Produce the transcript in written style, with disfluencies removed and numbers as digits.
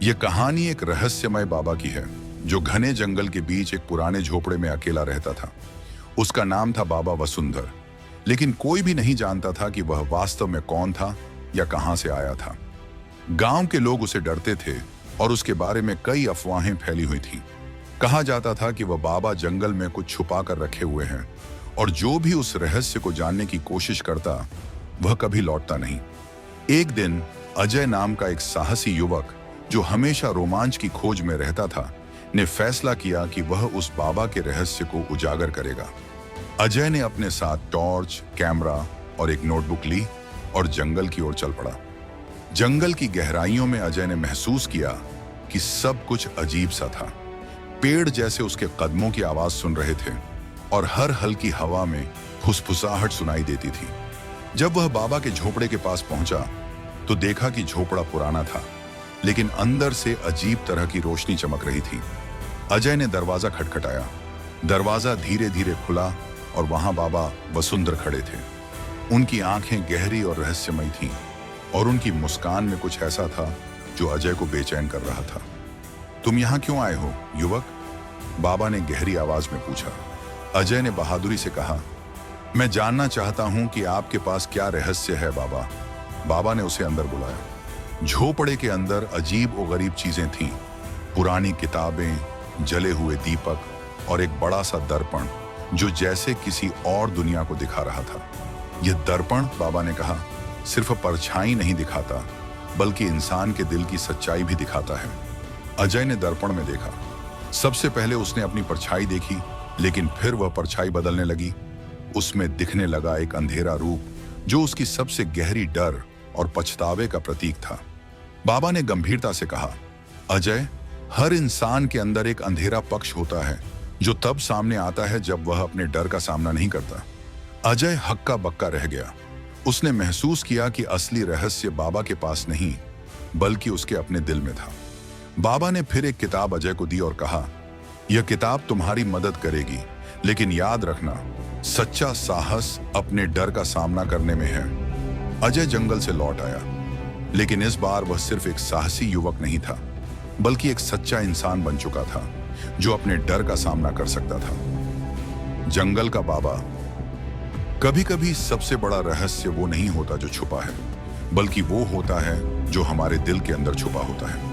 यह कहानी एक रहस्यमय बाबा की है जो घने जंगल के बीच एक पुराने झोपड़े में अकेला रहता था। उसका नाम था बाबा वसुंधर, लेकिन कोई भी नहीं जानता था कि वह वास्तव में कौन था या कहां से आया था। गांव के लोग उसे डरते थे और उसके बारे में कई अफवाहें फैली हुई थीं। कहा जाता था कि वह बाबा जंगल में कुछ छुपा कर रखे हुए हैं और जो भी उस रहस्य को जानने की कोशिश करता वह कभी लौटता नहीं। एक दिन अजय नाम का एक साहसी युवक जो हमेशा रोमांच की खोज में रहता था ने फैसला किया कि वह उस बाबा के रहस्य को उजागर करेगा। अजय ने अपने साथ टॉर्च, कैमरा और एक नोटबुक ली और जंगल की ओर चल पड़ा। जंगल की गहराइयों में अजय ने महसूस किया कि सब कुछ अजीब सा था। पेड़ जैसे उसके कदमों की आवाज सुन रहे थे और हर हल्की हवा में फुसफुसाहट सुनाई देती थी। जब वह बाबा के झोपड़े के पास पहुंचा तो देखा कि झोपड़ा पुराना था, लेकिन अंदर से अजीब तरह की रोशनी चमक रही थी। अजय ने दरवाजा खटखटाया। दरवाजा धीरे धीरे खुला और वहां बाबा वसुंधर खड़े थे। उनकी आंखें गहरी और रहस्यमयी थीं और उनकी मुस्कान में कुछ ऐसा था जो अजय को बेचैन कर रहा था। तुम यहां क्यों आए हो, युवक? बाबा ने गहरी आवाज में पूछा। अजय ने बहादुरी से कहा, मैं जानना चाहता हूं कि आपके पास क्या रहस्य है बाबा। बाबा ने उसे अंदर बुलाया। झोपड़े के अंदर अजीब और गरीब चीजें थीं। पुरानी किताबें, जले हुए दीपक और एक बड़ा सा दर्पण जो जैसे किसी और दुनिया को दिखा रहा था। यह दर्पण, बाबा ने कहा, सिर्फ परछाई नहीं दिखाता बल्कि इंसान के दिल की सच्चाई भी दिखाता है। अजय ने दर्पण में देखा। सबसे पहले उसने अपनी परछाई देखी, लेकिन फिर वह परछाई बदलने लगी। उसमें दिखने लगा एक अंधेरा रूप जो उसकी सबसे गहरी डर और पछतावे का प्रतीक था। बाबा ने गंभीरता से कहा, अजय, हर इंसान के अंदर एक अंधेरा पक्ष होता है जो तब सामने आता है जब वह अपने डर का सामना नहीं करता। अजय हक्का बक्का रह गया। उसने महसूस किया कि असली रहस्य बाबा के पास नहीं बल्कि उसके अपने दिल में था। बाबा ने फिर एक किताब अजय को दी और कहा, यह किताब तुम्हारी मदद करेगी, लेकिन याद रखना, सच्चा साहस अपने डर का सामना करने में है। अजय जंगल से लौट आया, लेकिन इस बार वह सिर्फ एक साहसी युवक नहीं था बल्कि एक सच्चा इंसान बन चुका था जो अपने डर का सामना कर सकता था। जंगल का बाबा। कभी कभी सबसे बड़ा रहस्य वो नहीं होता जो छुपा है, बल्कि वो होता है जो हमारे दिल के अंदर छुपा होता है।